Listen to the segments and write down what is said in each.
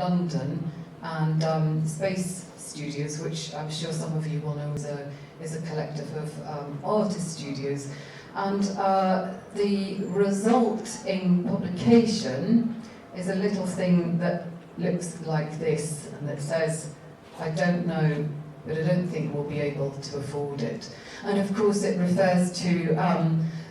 London, and Space Studios, which I'm sure some of you will know is a collective of artist studios. And the result in publication is a little thing that looks like this, and that says, "I don't know, but I don't think we'll be able to afford it." And of course it refers to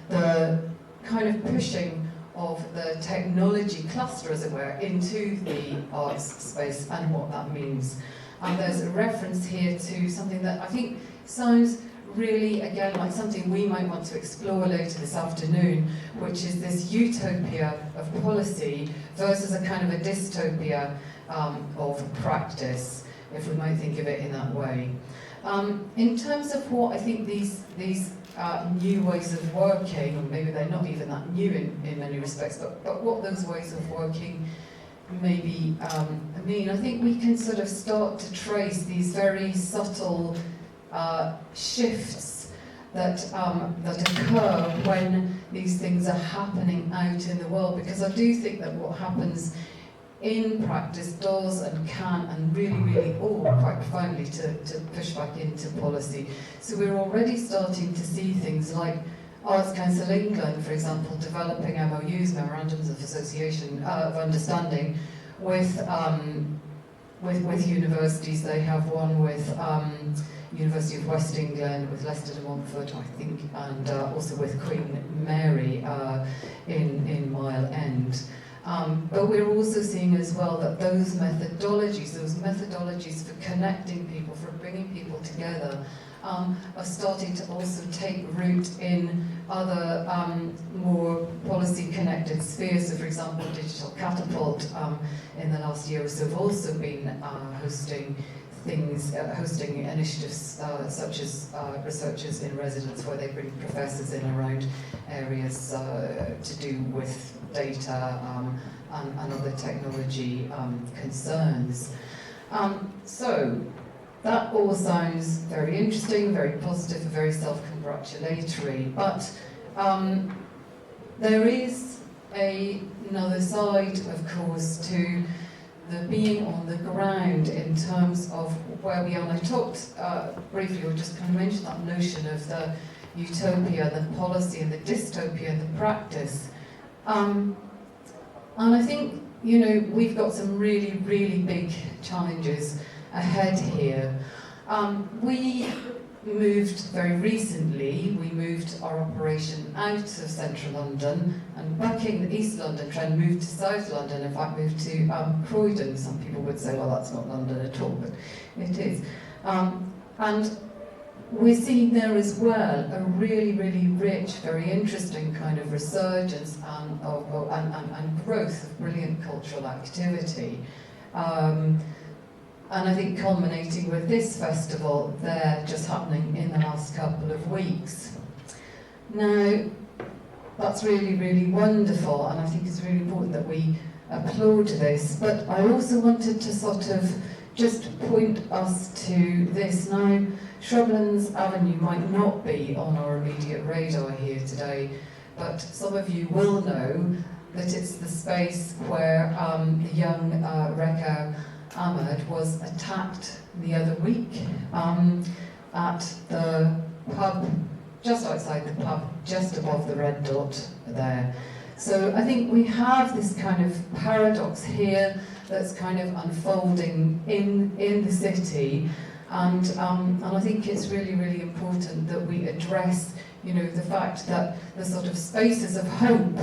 the kind of pushing of the technology cluster, as it were, into the arts space and what that means. And there's a reference here to something that I think sounds really, again, like something we might want to explore later this afternoon, which is this utopia of policy versus a kind of a dystopia of practice, if we might think of it in that way. In terms of what I think these new ways of working, or maybe they're not even that new in many respects, but what those ways of working maybe mean, I think we can sort of start to trace these very subtle shifts that occur when these things are happening out in the world, because I do think that what happens in practice does and can and really ought quite profoundly to push back into policy. So we're already starting to see things like Arts Council England, for example, developing MOUs, Memorandums of Association, of Understanding, with universities. They have one with University of West England, with Leicester de Montfort, I think, and also with Queen Mary in Mile End. But we're also seeing as well that those methodologies for connecting people, for bringing people together, are starting to also take root in other more policy-connected spheres. So, for example, Digital Catapult in the last year or so have also been hosting initiatives such as Researchers in Residence, where they bring professors in around areas to do with data and other technology concerns. So that all sounds very interesting, very positive, very self-congratulatory, but there is another side, of course, to the being on the ground in terms of where we are. And I talked briefly, or just kind of mentioned that notion of the utopia, the policy, and the dystopia, the practice. And I think, we've got some really big challenges ahead here. We moved very recently, we moved our operation out of central London, and bucking the East London trend, moved to South London, in fact moved to Croydon. Some people would say, well, that's not London at all, but it is. And we're seeing there as well a really rich, very interesting kind of resurgence and growth of brilliant cultural activity. And I think culminating with this festival there just happening in the last couple of weeks. Now, that's really wonderful, and I think it's really important that we applaud this, but I also wanted to sort of just point us to this. Now, Shrublands Avenue might not be on our immediate radar here today, but some of you will know that it's the space where the young Rekha Ahmed was attacked the other week at the pub, just outside the pub, just above the red dot there. So I think we have this kind of paradox here that's kind of unfolding in the city, and I think it's really important that we address, the fact that the sort of spaces of hope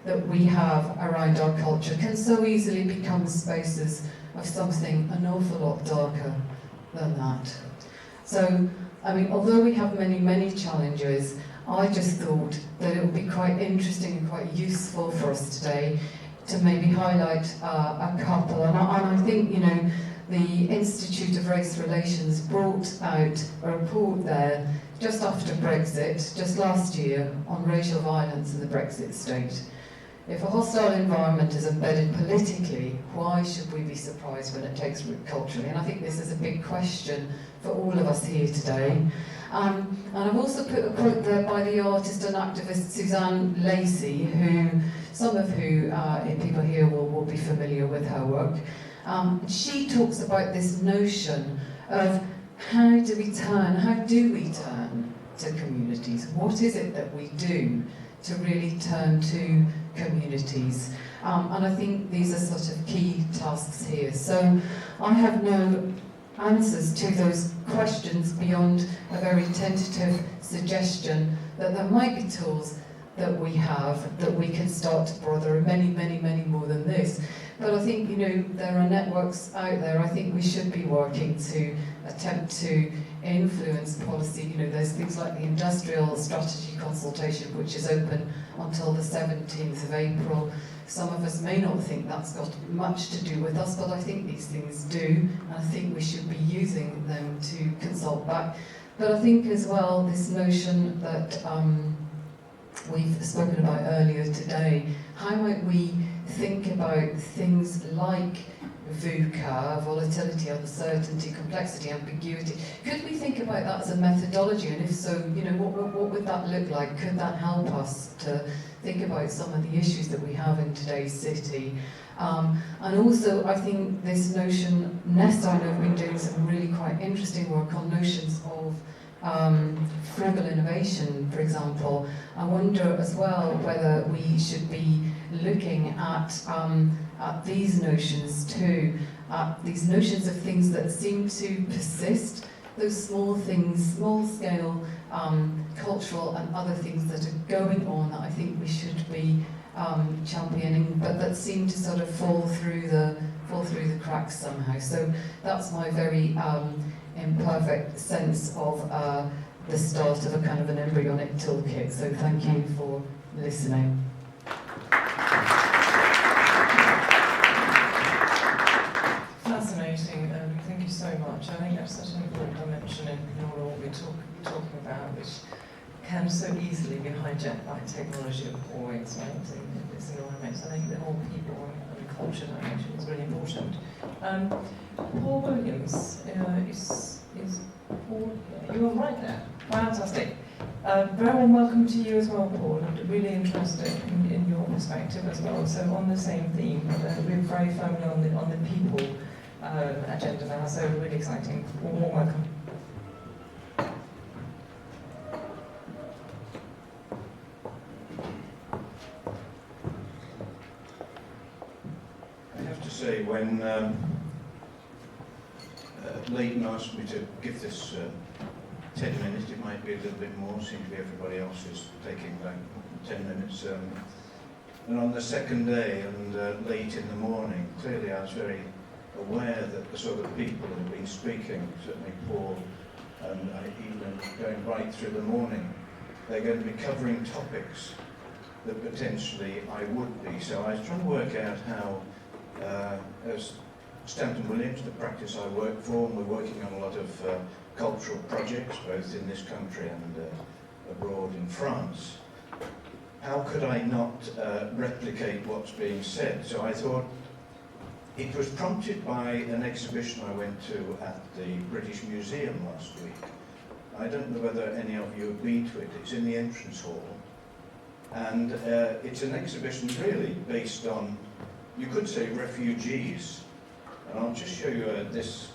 that we have around our culture can so easily become spaces of something an awful lot darker than that. So, I mean, although we have many challenges, I just thought that it would be quite interesting and quite useful for us today to maybe highlight a couple. And I think, the Institute of Race Relations brought out a report there just after Brexit, just last year, on racial violence in the Brexit state. If a hostile environment is embedded politically, why should we be surprised when it takes root culturally? And I think this is a big question for all of us here today. And I've also put a quote there by the artist and activist Suzanne Lacey, some of who people here will be familiar with her work. She talks about this notion of how do we turn to communities? What is it that we do to really turn to communities? And I think these are sort of key tasks here. So I have no answers to those questions beyond a very tentative suggestion that there might be tools that we have that we can start to borrow. There are many, many, many more than this. But I think, you know, there are networks out there. I think we should be working to attempt to influence policy. You know, there's things like the Industrial Strategy Consultation, which is open until the 17th of April. Some of us may not think that's got much to do with us, but I think these things do, and I think we should be using them to consult back. But I think as well, this notion that we've spoken about earlier today, how might we think about things like VUCA, volatility, uncertainty, complexity, ambiguity? Could we think about that as a methodology? And if so, you know, what would that look like? Could that help us to think about some of the issues that we have in today's city? And also, I think this notion, Nesta, I know, have been doing some really quite interesting work on notions of frugal innovation, for example. I wonder as well whether we should be looking at these notions too, these notions of things that seem to persist, those small things, small-scale cultural and other things that are going on that I think we should be championing, but that seem to sort of fall through the cracks somehow. So that's my very imperfect sense of the start of a kind of an embryonic toolkit. So thank you for listening. Fascinating, thank you so much. I think that's such an important dimension in all we're talking about, which can so easily be hijacked by technology always, right? It's enormous. I think the whole people and culture dimension is really important. Paul Williams is Paul here. You were right there. Fantastic. Very warm welcome to you as well, Paul. I'm really interested in your perspective as well. So on the same theme, we're very firmly on the people agenda now, so really exciting. Warm welcome. I have to say, when Leighton asked me to give this 10 minutes, it might be a little bit more, seems to be everybody else is taking like 10 minutes. And on the second day and late in the morning, clearly I was very aware that the sort of people who have been speaking, certainly Paul, and even going right through the morning, they're going to be covering topics that potentially I would be. So I was trying to work out how, as Stanton Williams, the practice I work for, and we're working on a lot of cultural projects, both in this country and abroad in France. How could I not replicate what's being said? So I thought it was prompted by an exhibition I went to at the British Museum last week. I don't know whether any of you have been to it. It's in the entrance hall. And it's an exhibition really based on, you could say, refugees. And I'll just show you this.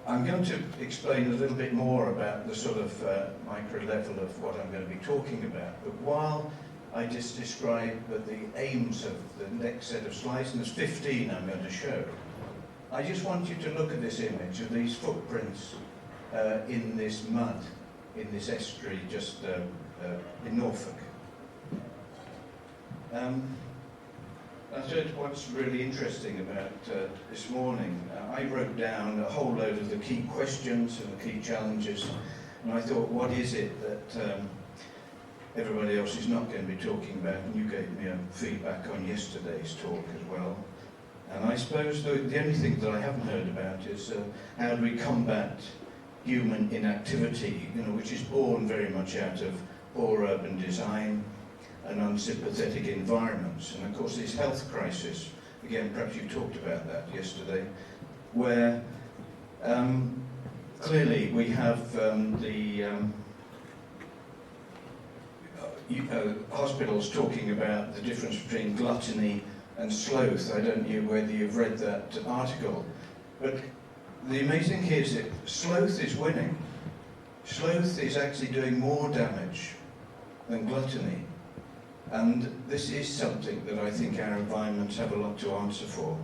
I'm going to explain a little bit more about the sort of micro level of what I'm going to be talking about. But while I just describe the aims of the next set of slides, and there's 15 I'm going to show, I just want you to look at this image of these footprints in this mud, in this estuary just in Norfolk. I said what's really interesting about this morning. I wrote down a whole load of the key questions and the key challenges, and I thought, what is it that everybody else is not going to be talking about? And you gave me a feedback on yesterday's talk as well. And I suppose the only thing that I haven't heard about is how do we combat human inactivity, which is born very much out of poor urban design and unsympathetic environments. And of course this health crisis, again, perhaps you talked about that yesterday, where clearly we have hospitals talking about the difference between gluttony and sloth. I don't know whether you've read that article, but the amazing thing is that sloth is winning. Sloth is actually doing more damage than gluttony. And this is something that I think our environments have a lot to answer for.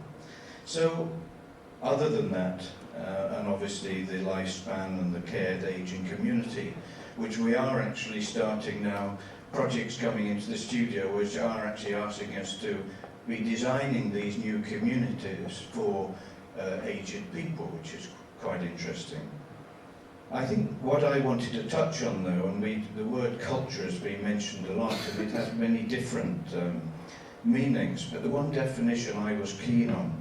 So, other than that, and obviously the lifespan and the cared ageing community, which we are actually starting now, projects coming into the studio which are actually asking us to be designing these new communities for aged people, which is quite interesting. I think what I wanted to touch on though, and the word culture has been mentioned a lot, and it has many different meanings, but the one definition I was keen on,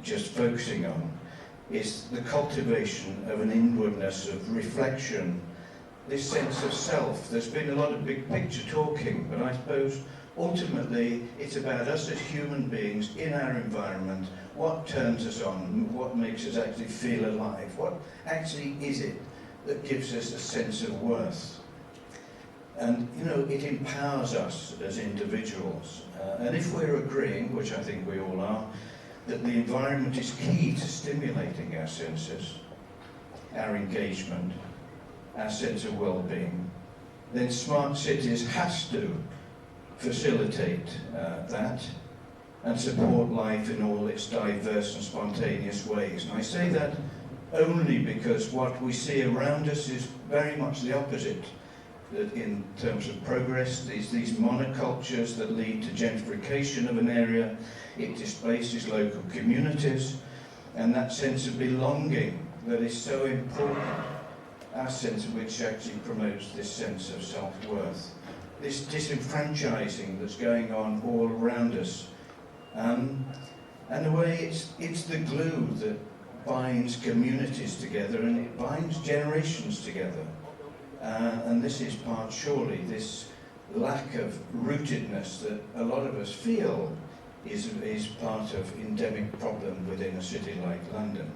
just focusing on, is the cultivation of an inwardness of reflection, this sense of self. There's been a lot of big picture talking, but I suppose ultimately it's about us as human beings in our environment, what turns us on, what makes us actually feel alive, what actually is it that gives us a sense of worth. And you know, it empowers us as individuals. And if we're agreeing, which I think we all are, that the environment is key to stimulating our senses, our engagement, our sense of well-being, then smart cities has to facilitate that and support life in all its diverse and spontaneous ways. And I say that only because what we see around us is very much the opposite. That in terms of progress, these monocultures that lead to gentrification of an area, it displaces local communities, and that sense of belonging that is so important, our sense of which actually promotes this sense of self-worth. This disenfranchising that's going on all around us. And in a way, it's the glue that binds communities together, and it binds generations together. And this is part, surely, this lack of rootedness that a lot of us feel is part of endemic problem within a city like London.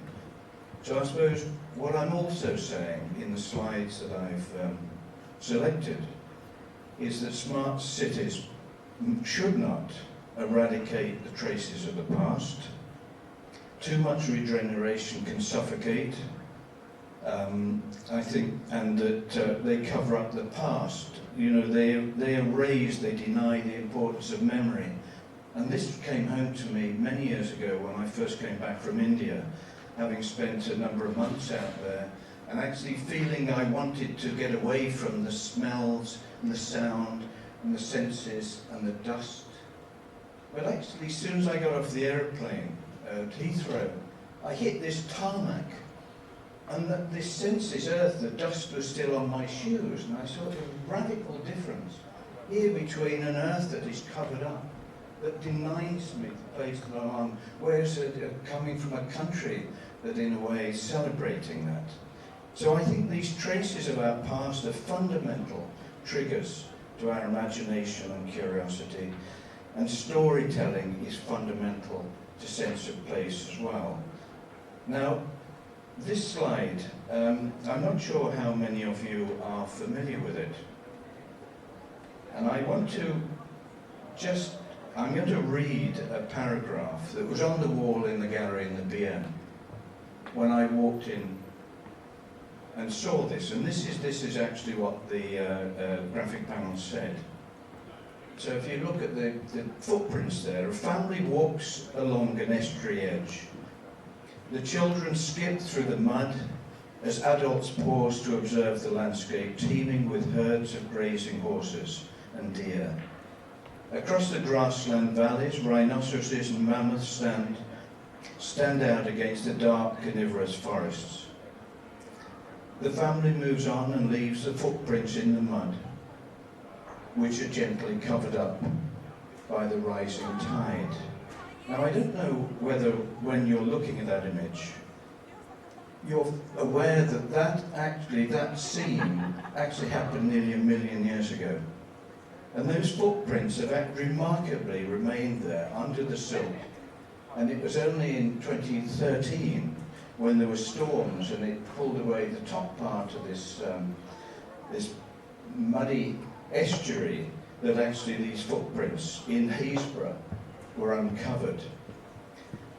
So I suppose what I'm also saying in the slides that I've selected is that smart cities should not eradicate the traces of the past. Too much regeneration can suffocate, I think, and that they cover up the past. You know, they erase, they deny the importance of memory. And this came home to me many years ago when I first came back from India, having spent a number of months out there, and actually feeling I wanted to get away from the smells and the sound and the senses and the dust. But actually, as soon as I got off the aeroplane at Heathrow, I hit this tarmac, and this sense, this earth, the dust was still on my shoes, and I saw a radical difference here between an earth that is covered up, that denies me the place that I'm on, whereas coming from a country that in a way is celebrating that. So I think these traces of our past are fundamental triggers to our imagination and curiosity, and storytelling is fundamental to sense of place as well. Now, this slide, I'm not sure how many of you are familiar with it. And I want to I'm going to read a paragraph that was on the wall in the gallery in the BM when I walked in and saw this. And this is actually what the graphic panel said. So if you look at the footprints there, a family walks along an estuary edge. The children skip through the mud as adults pause to observe the landscape teeming with herds of grazing horses and deer. Across the grassland valleys, rhinoceroses and mammoths stand out against the dark carnivorous forests. The family moves on and leaves the footprints in the mud, which are gently covered up by the rising tide. Now, I don't know whether when you're looking at that image, you're aware that that scene actually happened nearly 1 million years ago. And those footprints have remarkably remained there under the silt. And it was only in 2013 when there were storms and it pulled away the top part of this muddy estuary that actually these footprints in Hillsborough were uncovered.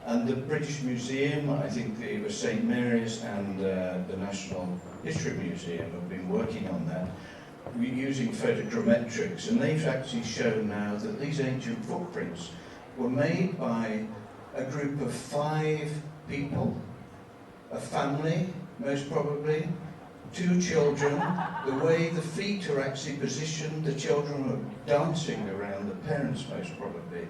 And the British Museum, I think it was St Mary's and the National History Museum have been working on that, using photogrammetrics, and they've actually shown now that these ancient footprints were made by a group of 5 people, a family, most probably, 2 children. The way the feet are actually positioned, the children are dancing around the parents, most probably.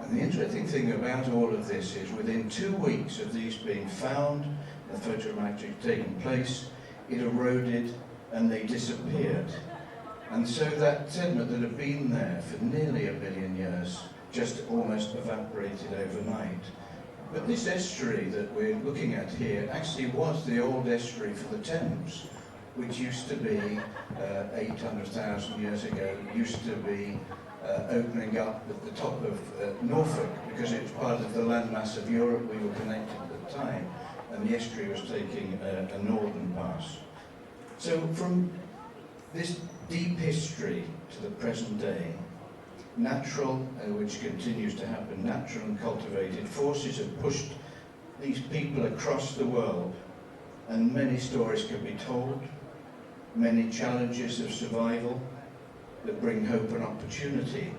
And the interesting thing about all of this is within 2 weeks of these being found, the photogrammetric taking place, it eroded and they disappeared. And so that sediment that had been there for nearly 1 million years just almost evaporated overnight. But this estuary that we're looking at here actually was the old estuary for the Thames, which used to be, 800,000 years ago, used to be opening up at the top of Norfolk, because it was part of the landmass of Europe. We were connected at the time, and the estuary was taking a northern pass. So from this deep history to the present day, natural, which continues to happen, natural and cultivated forces have pushed these people across the world, and many stories can be told, many challenges of survival that bring hope and opportunity.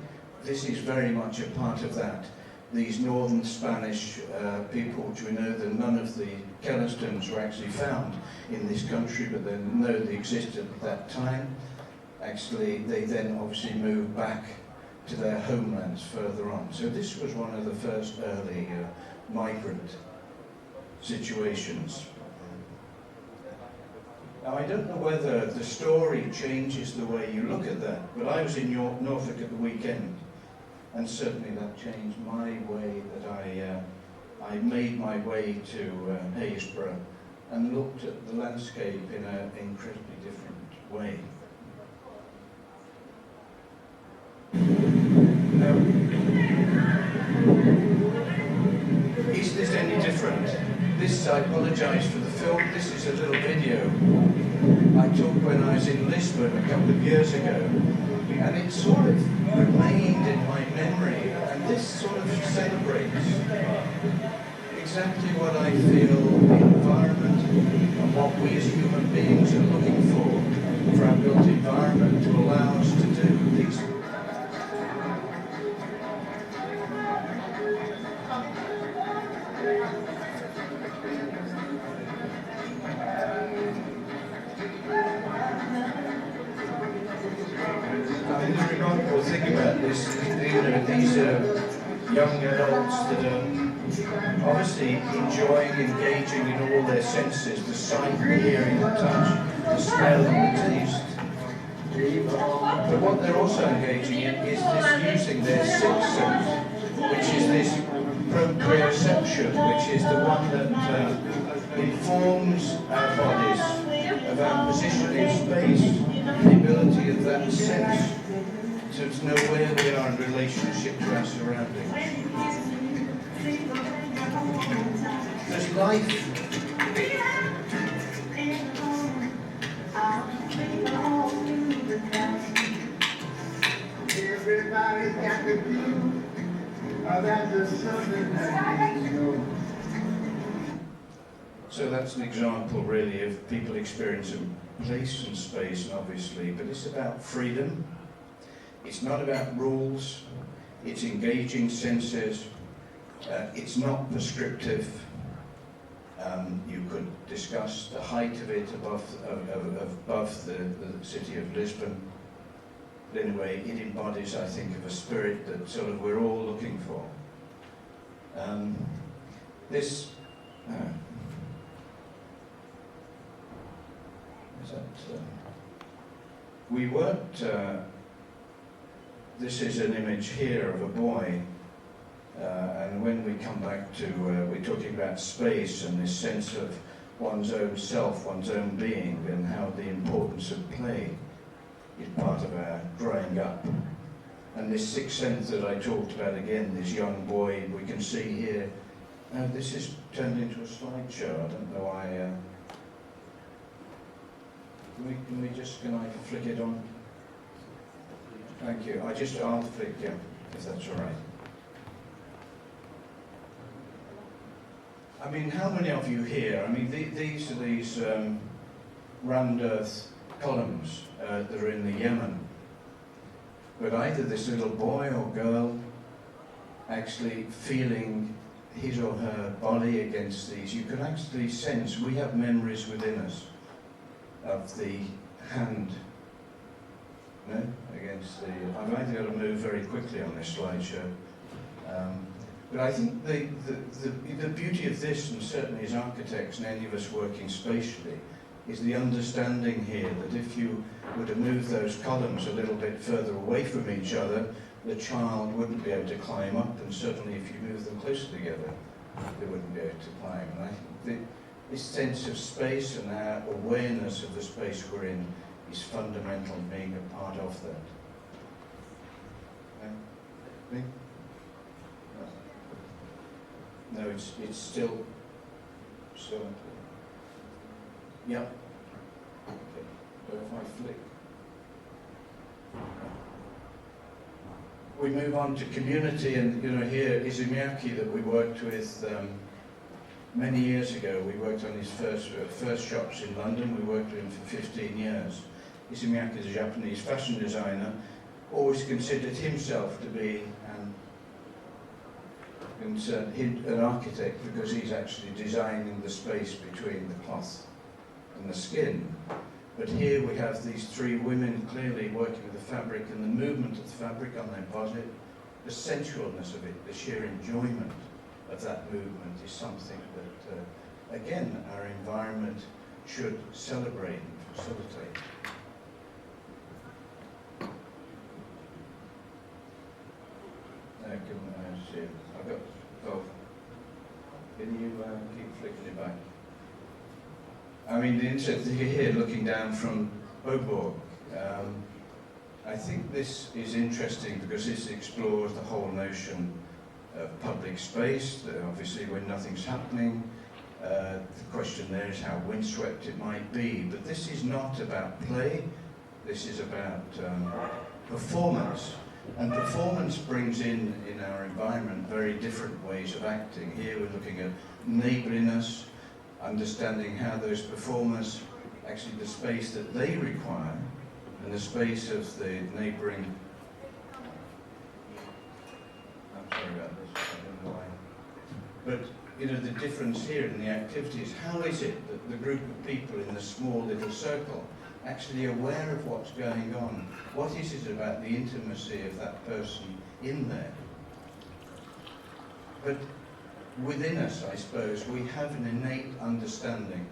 This is very much a part of that. These northern Spanish people, which we know that none of the Keller stones were actually found in this country, but they know they existed at that time. Actually, they then obviously moved back to their homelands further on. So this was one of the first early migrant situations. Now, I don't know whether the story changes the way you look at that, but I was in Norfolk at the weekend, and certainly that changed my way that I made my way to Hillsborough and looked at the landscape in an incredibly different way. Now, is this any different? This, I apologise for the film, this is a little video I took when I was in Lisbon a couple of years ago, and it sort of remained in my memory, and this sort of celebrates exactly what I feel the environment and what we as human beings are looking for our built environment to allow us to do these. The remarkable thing about this is, these young adults that are obviously enjoying, engaging in all their senses, the sight, the hearing, the touch, the smell and the taste. But what they're also engaging in is this using their sixth sense, which is this proprioception, which is the one that informs our bodies of our position in space, the ability of that sense to know where we are in relationship to our surroundings. There's life. Everybody's got the view that there's something that needs to go. So that's an example really of people experiencing place and space, obviously, but it's about freedom. It's not about rules. It's engaging senses. It's not prescriptive. You could discuss the height of it above the city of Lisbon. But anyway, it embodies, I think, of a spirit that sort of we're all looking for. We worked, this is an image here of a boy, and when we come back to, we're talking about space and this sense of one's own self, one's own being, and how the importance of play is part of our growing up. And this sixth sense that I talked about again, this young boy, we can see here, now this is turned into a slideshow, I don't know why. Can I flick it on? Thank you. I'll flick, yeah, if that's all right. I mean, how many of you here, I mean, these are these round earth columns that are in the Yemen. But either this little boy or girl actually feeling his or her body against these, you can actually sense, we have memories within us of the hand, no, against the, I've either got to move very quickly on this slideshow. But I think the beauty of this, and certainly as architects and any of us working spatially, is the understanding here that if you were to move those columns a little bit further away from each other, the child wouldn't be able to climb up, and certainly if you move them closer together, they wouldn't be able to climb. And I think this sense of space and our awareness of the space we're in is fundamental in being a part of that. Me? No, it's still so important. Yep. Okay. So if I flick. We move on to community, and here Izumiyaki that we worked with many years ago. We worked on his first shops in London. We worked with him for 15 years. Izumiyaki is a Japanese fashion designer, always considered himself to be an architect because he's actually designing the space between the cloth and the skin. But here we have these three women clearly working with the fabric, and the movement of the fabric on their body, the sensualness of it, the sheer enjoyment of that movement is something that, again, our environment should celebrate and facilitate. I've got both. Can you keep flicking it back? I mean, the interesting here, looking down from Boborg, I think this is interesting because this explores the whole notion of public space. Obviously, when nothing's happening, the question there is how windswept it might be. But this is not about play. This is about performance. And performance brings in our environment very different ways of acting. Here we're looking at neighbourliness, understanding how those performers, actually the space that they require, and the space of the neighbouring. I'm sorry about this, I don't know why. But the difference here in the activities, how is it that the group of people in the small little circle actually aware of what's going on? What is it about the intimacy of that person in there? But within us, I suppose, we have an innate understanding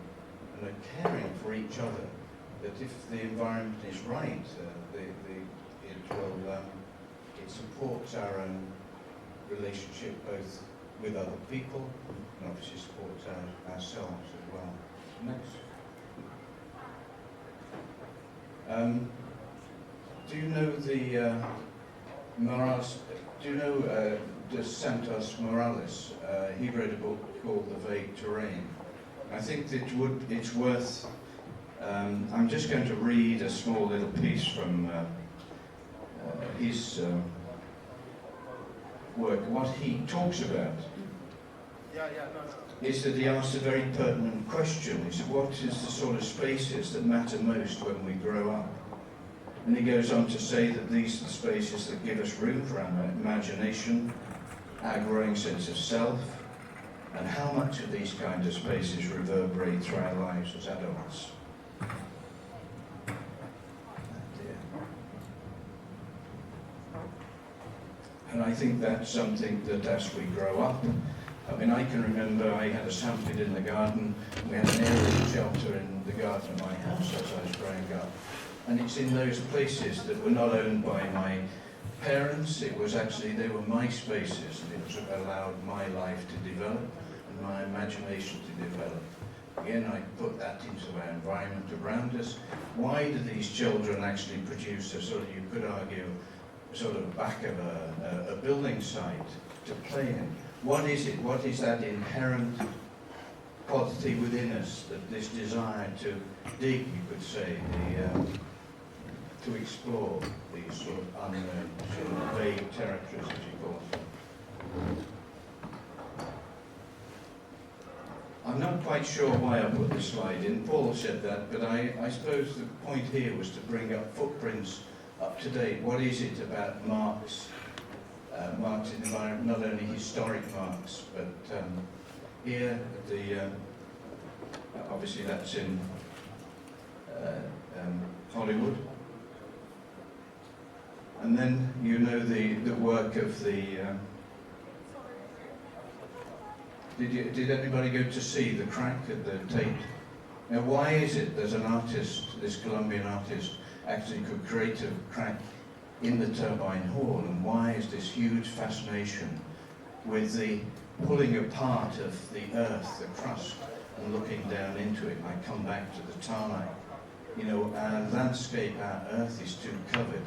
and a caring for each other, that if the environment is right, it supports our own relationship both with other people and obviously supports ourselves as well. Next. Do you know the Morales? Do you know Dos Santos Morales? He wrote a book called The Vague Terrain. I think that it's worth. I'm just going to read a small little piece from his work. What he talks about is that he asks a very pertinent question. He said, what is the sort of spaces that matter most when we grow up? And he goes on to say that these are the spaces that give us room for our imagination, our growing sense of self, and how much of these kinds of spaces reverberate through our lives as adults. And I think that's something that as we grow up, I mean, I can remember I had a sandpit in the garden. We had an area shelter in the garden of my house as I was growing up. And it's in those places that were not owned by my parents. It was actually, they were my spaces, and it was allowed my life to develop and my imagination to develop. Again, I put that into our environment around us. Why do these children actually produce a sort of, you could argue, sort of back of a building site to play in? What is it? What is that inherent quality within us, that this desire to dig, you could say, to to explore these sort of unknown, sort of vague territories, as you call them. I'm not quite sure why I put this slide in. Paul said that, but I suppose the point here was to bring up footprints up to date. What is it about marks, marks in the environment, not only historic marks, but here at the, obviously that's in Hollywood. And then you know the work of the, did anybody go to see the crack at the Tate? Now why is it there's an artist, this Colombian artist, actually could create a crack in the turbine hall, and why is this huge fascination with the pulling apart of the earth, the crust, and looking down into it? I come back to the tarmac. You know, our landscape, our earth is too covered.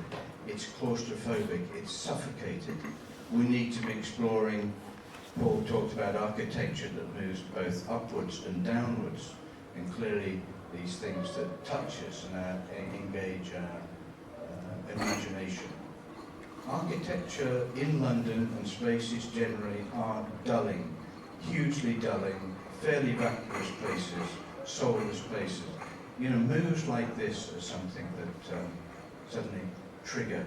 It's claustrophobic, it's suffocated. We need to be exploring. Paul talked about architecture that moves both upwards and downwards, and clearly these things that touch us and engage our imagination. Architecture in London and spaces generally are dulling, hugely dulling, fairly vacuous places, soulless places. You know, moves like this are something that suddenly trigger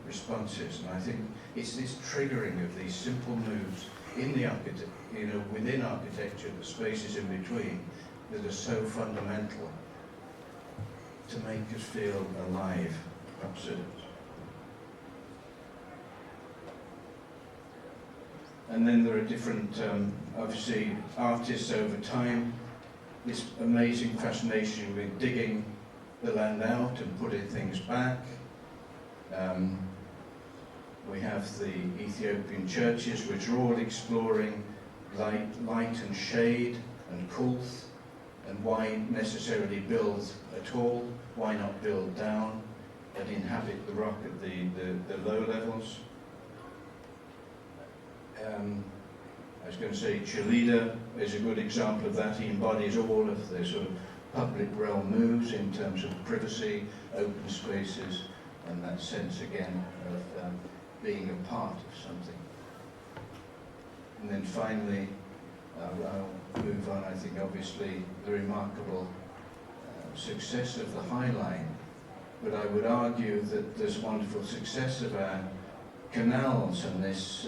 responses, and I think it's this triggering of these simple moves in the within architecture, the spaces in between, that are so fundamental to make us feel alive. Absolutely. And then there are different, obviously, artists over time. This amazing fascination with digging the land out and putting things back. We have the Ethiopian churches, which are all exploring light and shade and coolth, and why necessarily build at all? Why not build down and inhabit the rock at the low levels? I was going to say Sli.do is a good example of that. He embodies all of the sort of public realm moves in terms of privacy, open spaces, and that sense again of being a part of something. And then finally, I'll move on. I think obviously the remarkable success of the High Line, but I would argue that there's wonderful success of our canals and this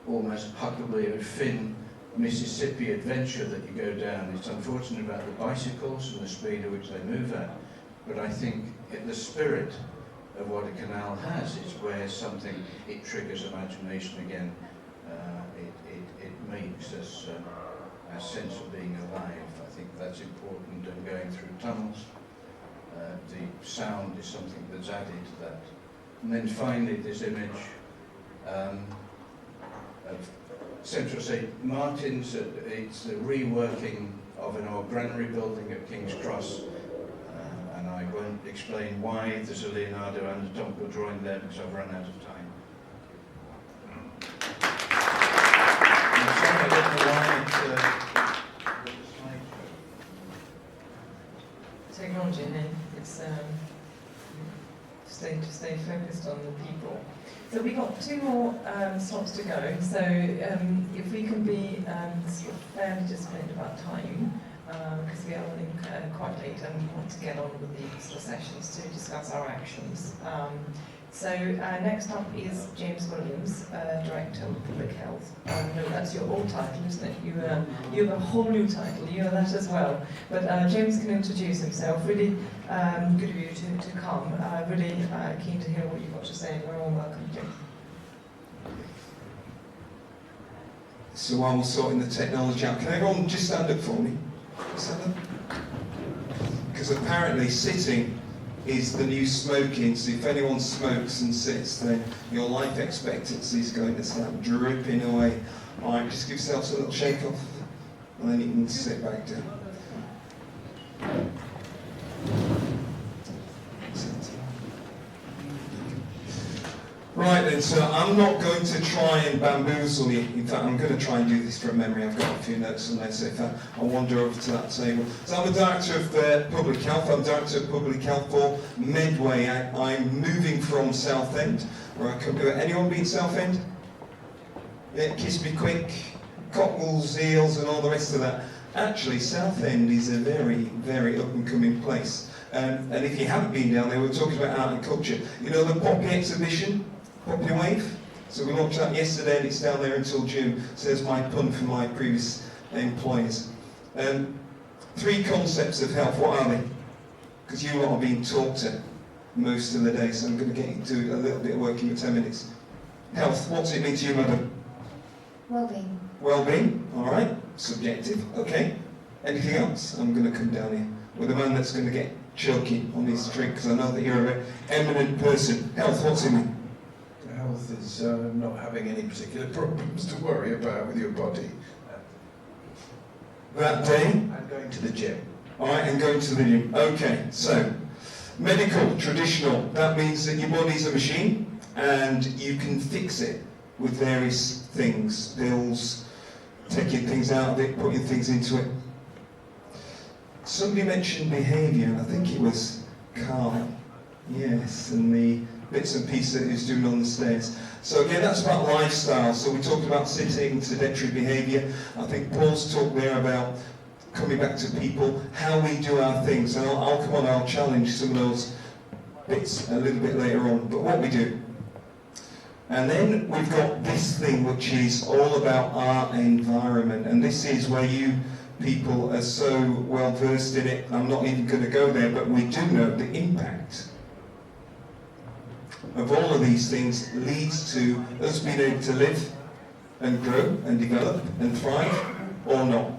almost Huckleberry Finn Mississippi adventure that you go down. It's unfortunate about the bicycles and the speed at which they move at, but I think the spirit of what a canal has is where it triggers imagination again. It makes us our sense of being alive. I think that's important, and going through tunnels. The sound is something that's added to that. And then finally this image of Central St. Martin's. It's the reworking of an old granary building at King's Cross. And I won't explain why there's a Leonardo anatomical drawing there because I've run out of time. I'm sorry, I don't know why Technology, it's stay focused on the people. So we've got 2 more slots to go. So if we can be sort of fairly disciplined about time, because we are running quite late and we want to get on with the sort of sessions to discuss our actions. So next up is James Williams, Director of Public Health. No, that's your old title, isn't it? You have a whole new title, you know that as well. But James can introduce himself. Really good of you to come. Really keen to hear what you've got to say. We're all welcome, James. So while we're sorting the technology out, can everyone just stand up for me? Stand up. Because apparently sitting is the new smoking, so if anyone smokes and sits, then your life expectancy is going to start dripping away. Alright, just give yourselves a little shake off, and then you can sit back down. Right then, so I'm not going to try and bamboozle you. In fact, I'm going to try and do this from memory. I've got a few notes on there, so if I wander over to that table. So I'm a Director of Public Health. I'm Director of Public Health for Medway. I'm moving from Southend, where I come to. Anyone been Southend? Yeah, Kiss Me Quick, cockles, eels and all the rest of that. Actually, Southend is a very, very up-and-coming place. And if you haven't been down there, we're talking about art and culture. You know the Poppy exhibition? Poppy Wave? So we launched that yesterday and it's down there until June. So there's my pun for my previous employers. 3 concepts of health, what are they? Because you lot are being taught to most of the day, so I'm going to get you to do a little bit of work in 10 minutes. Health, what's it mean to you, madam? Well-being. Well-being, all right. Subjective, okay. Anything else? I'm going to come down here with a man that's going to get choking on his drink, because I know that you're an eminent person. Health, what's it mean? Health is not having any particular problems to worry about with your body. That day? And going to the gym. All right, and going to the gym. Okay, so medical, traditional, that means that your body's a machine and you can fix it with various things, pills, taking things out of it, putting things into it. Somebody mentioned behaviour, I think it was Carl, yes, and the bits and pieces that he was doing on the stairs. So again, that's about lifestyle. So we talked about sitting, sedentary behaviour. I think Paul's talked there about coming back to people, how we do our things. And I'll come on, I'll challenge some of those bits a little bit later on, but what we do. And then we've got this thing which is all about our environment, and this is where you people are so well versed in it. I'm not even going to go there, but we do know the impact of all of these things leads to us being able to live and grow and develop and thrive, or not.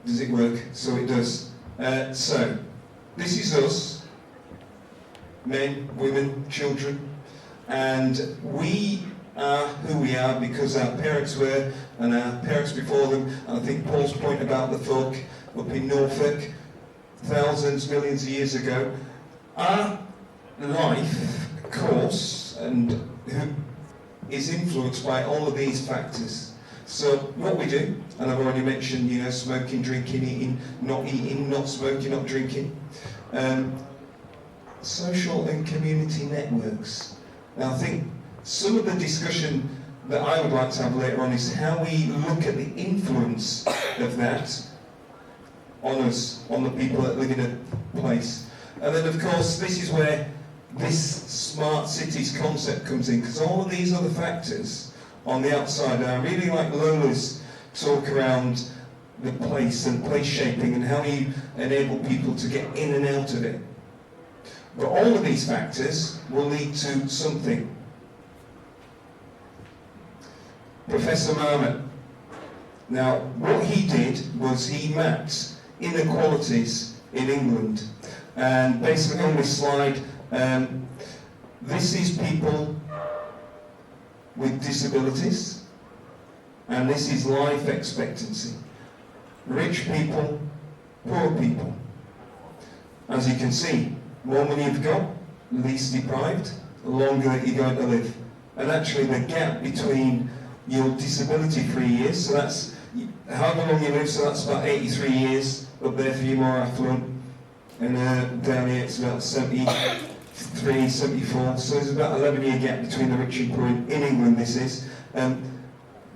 Does it work? So it does. So this is us, men, women, children, and we are who we are because our parents were, and our parents before them. And I think Paul's point about the folk up in Norfolk, thousands, millions of years ago, our life course and is influenced by all of these factors. So what we do, and I've already mentioned, you know, smoking, drinking, eating, not smoking, not drinking. Social and community networks. Now I think some of the discussion that I would like to have later on is how we look at the influence of that on us, on the people that live in a place. And then of course this is where this smart cities concept comes in, because all of these other factors on the outside, and I really like Lola's talk around the place and place shaping and how you enable people to get in and out of it. But all of these factors will lead to something. Professor Marmot, now what he did was he mapped inequalities in England, and basically on this slide, this is people with disabilities, and this is life expectancy. Rich people, poor people. As you can see, more money you've got, least deprived, the longer that you're going to live. And actually the gap between your disability-free years, so that's however long you live, so that's about 83 years up there for you more affluent, and down here it's about 73, 74, so there's about 11-year gap between the rich and poor in England. This is.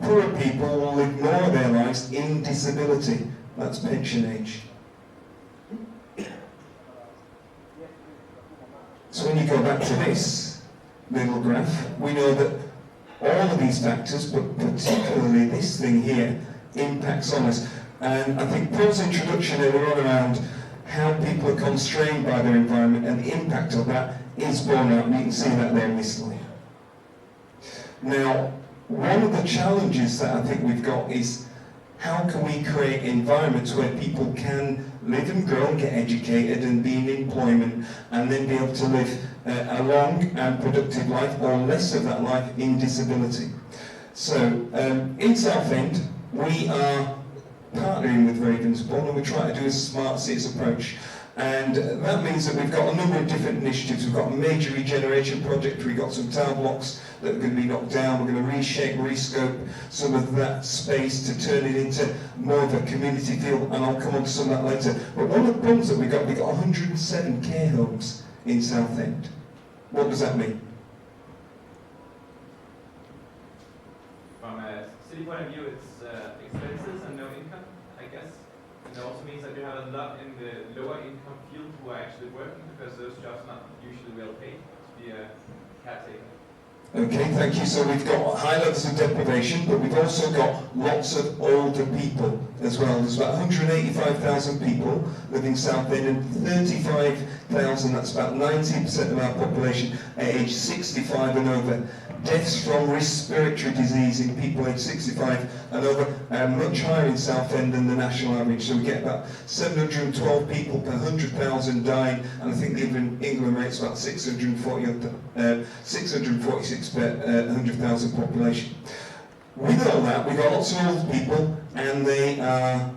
Poorer people will live more of their lives in disability, that's pension age. So when you go back to this little graph, we know that all of these factors, but particularly this thing here, impacts on us. And I think Paul's introduction earlier on around how people are constrained by their environment and the impact of that is borne out, and you can see that there in this slide. Now, one of the challenges that I think we've got is how can we create environments where people can live and grow and get educated and be in employment and then be able to live a long and productive life, or less of that life, in disability. So in Southend we are partnering with Ravensbourne and we try to do a smart cities approach, And that means that we've got a number of different initiatives. We've got a major regeneration project. We've got some tower blocks that are going to be knocked down. We're going to reshape, rescope some of that space to turn it into more of a community feel, and I'll come on to some of that later. But one of the problems that we've got 107 care homes in Southend. What does that mean? From a city point of view, it's expenses and no income, I guess. And it also means that you have a lot in the lower income field who are actually working, because those jobs are not usually well paid to be a caretaker. Okay, thank you. So we've got high levels of deprivation, but we've also got lots of older people as well. There's about 185,000 people living in Southend, and 35,000, that's about 19% of our population, at age 65 and over. Deaths from respiratory disease in people aged 65 and over are much higher in Southend than the national average. So we get about 712 people per 100,000 dying, and I think the England rate's about 646 per 100,000 population. With all that, we've got lots of old people, and they are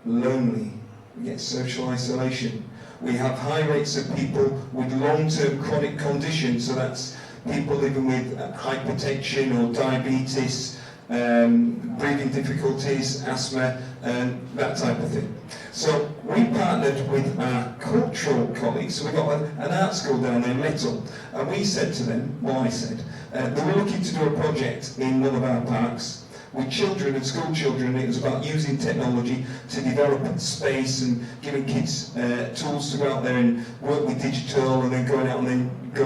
lonely. We get social isolation. We have high rates of people with long-term chronic conditions, so that's people living with hypertension or diabetes, breathing difficulties, asthma, and that type of thing. So we partnered with our cultural colleagues, so we got an art school down there, Metal, and we said to them, well I said, they were looking to do a project in one of our parks with children and school children. It was about using technology to develop space and giving kids tools to go out there and work with digital, and then going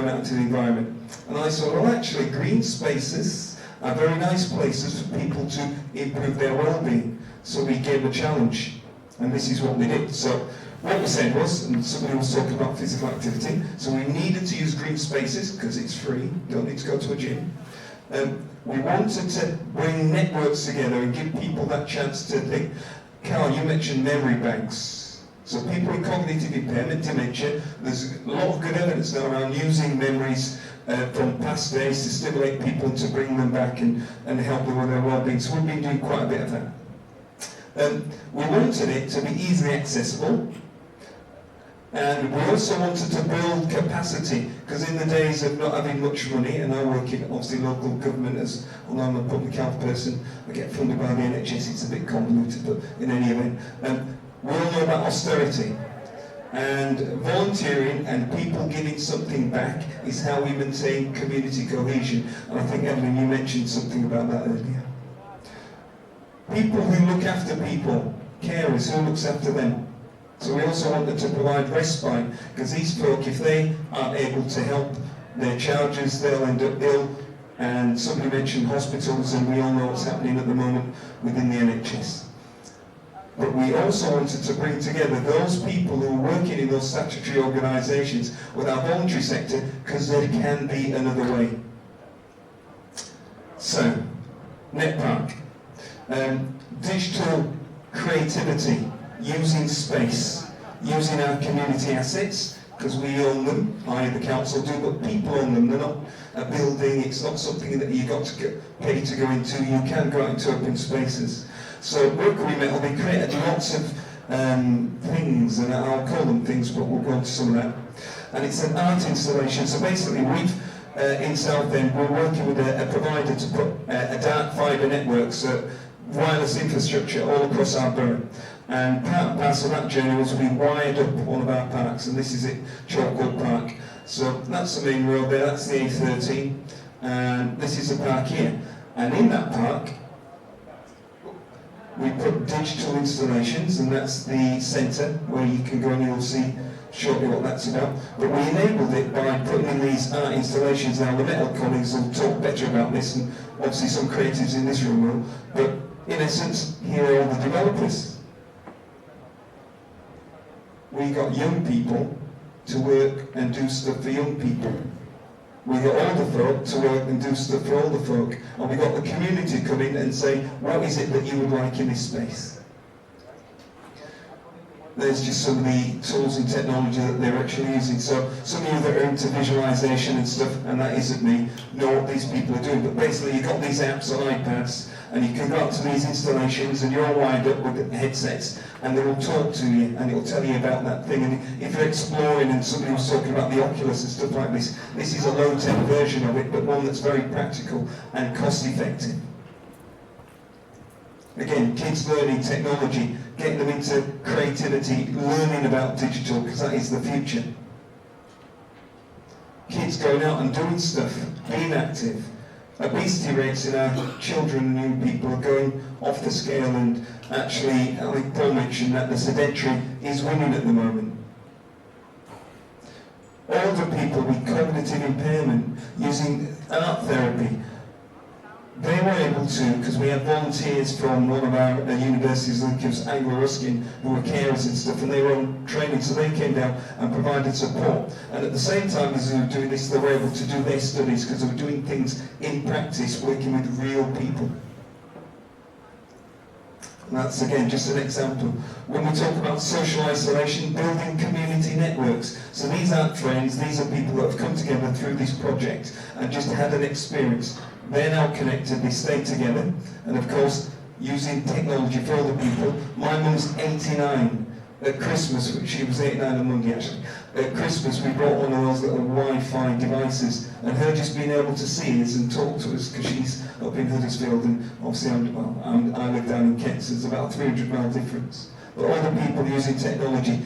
out into the environment. And I said, well actually green spaces are very nice places for people to improve their well-being. So we gave them a challenge, and this is what we did. So what we said was, and somebody was talking about physical activity, so we needed to use green spaces because it's free, don't need to go to a gym. We wanted to bring networks together and give people that chance to think. Carl, you mentioned memory banks. So people with cognitive impairment, dementia, there's a lot of good evidence now around using memories from past days to stimulate people to bring them back and help them with their well-being. So we've been doing quite a bit of that. We wanted it to be easily accessible, and we also wanted to build capacity, because in the days of not having much money, and I work in obviously local government, as although I'm a public health person, I get funded by the NHS, it's a bit convoluted, but in any event, we all know about austerity. And volunteering and people giving something back is how we maintain community cohesion. And I think, Evelyn, you mentioned something about that earlier. People who look after people, carers, who looks after them. So we also wanted to provide respite, because these folk, if they aren't able to help their charges, they'll end up ill. And somebody mentioned hospitals, and we all know what's happening at the moment within the NHS. But we also wanted to bring together those people who are working in those statutory organisations with our voluntary sector, because there can be another way. So, NetPark. Digital creativity, using space, using our community assets, because we own them, i.e. the council do, but people own them. They're not a building, it's not something that you've got to pay to go into. You can go out into open spaces. So Mercury Metal, they created lots of things, and I'll call them things, but we'll go on to some of that. And it's an art installation. So basically we've, in Southend, we're working with a provider to put a dark fibre network, so wireless infrastructure all across our borough. And part and parcel of that journey was we wired up one of our parks, and this is it, Chalkwood Park. So that's the main road there, that's the A13, and this is the park here. And in that park, we put digital installations, and that's the centre where you can go and you'll see shortly what that's about. But we enabled it by putting in these art installations. Now the metal colleagues will talk better about this, and obviously some creatives in this room will, but in essence, here are all the developers. We got young people to work and do stuff for young people. We got older folk to work and do stuff for older folk. And we got the community come in and say, what is it that you would like in this space? there's just some of the tools and technology that they're actually using. So some of you that are into visualization and stuff, and that isn't me, know what these people are doing. But basically you've got these apps on iPads, and you can go out to these installations, and you're all wired up with headsets, and they will talk to you, and it will tell you about that thing. And if you're exploring, and somebody was talking about the Oculus and stuff like this, this is a low-tech version of it, but one that's very practical and cost-effective. Again, kids learning technology, getting them into creativity, learning about digital, because that is the future. Kids going out and doing stuff, being active. Obesity rates in our children and young people are going off the scale, and actually, I think Paul mentioned that the sedentary is winning at the moment. Older people with cognitive impairment using art therapy, they were able to, because we had volunteers from one of our universities, I think it was Anglo-Ruskin, who were carers and stuff, and they were on training, so they came down and provided support. And at the same time as they were doing this, they were able to do their studies, because they were doing things in practice, working with real people. And that's, again, just an example. When we talk about social isolation, building community networks. So these aren't friends, these are people that have come together through this project and just had an experience. They're now connected, they stay together, and of course, using technology for other people. My mum's 89. At Christmas, she was 89 on Monday actually, at Christmas we brought one of those little Wi-Fi devices, and her just being able to see us and talk to us, because she's up in Huddersfield, and obviously I live down in Kent, so there's about a 300-mile difference. But other people using technology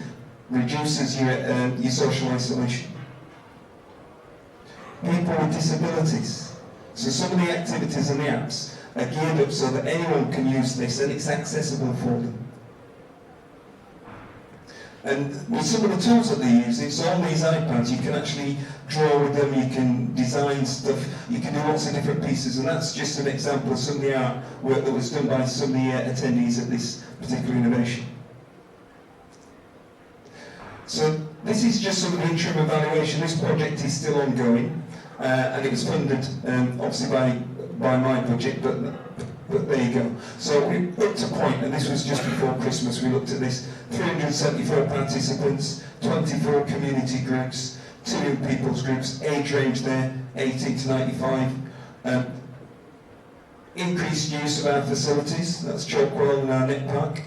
reduces your social isolation. People with disabilities. So some of the activities and the apps are geared up so that anyone can use this, and it's accessible for them. And with some of the tools that they use, it's on these iPads, you can actually draw with them, you can design stuff, you can do lots of different pieces, and that's just an example of some of the artwork that was done by some of the attendees at this particular innovation. So this is just some of the interim evaluation. This project is still ongoing, and it was funded obviously by my budget, but there you go. So we up to point, and this was just before Christmas, we looked at this, 374 participants, 24 community groups, 2 young people's groups, age range there, 18 to 95. Increased use of our facilities, that's Chalkwell and our Net Park.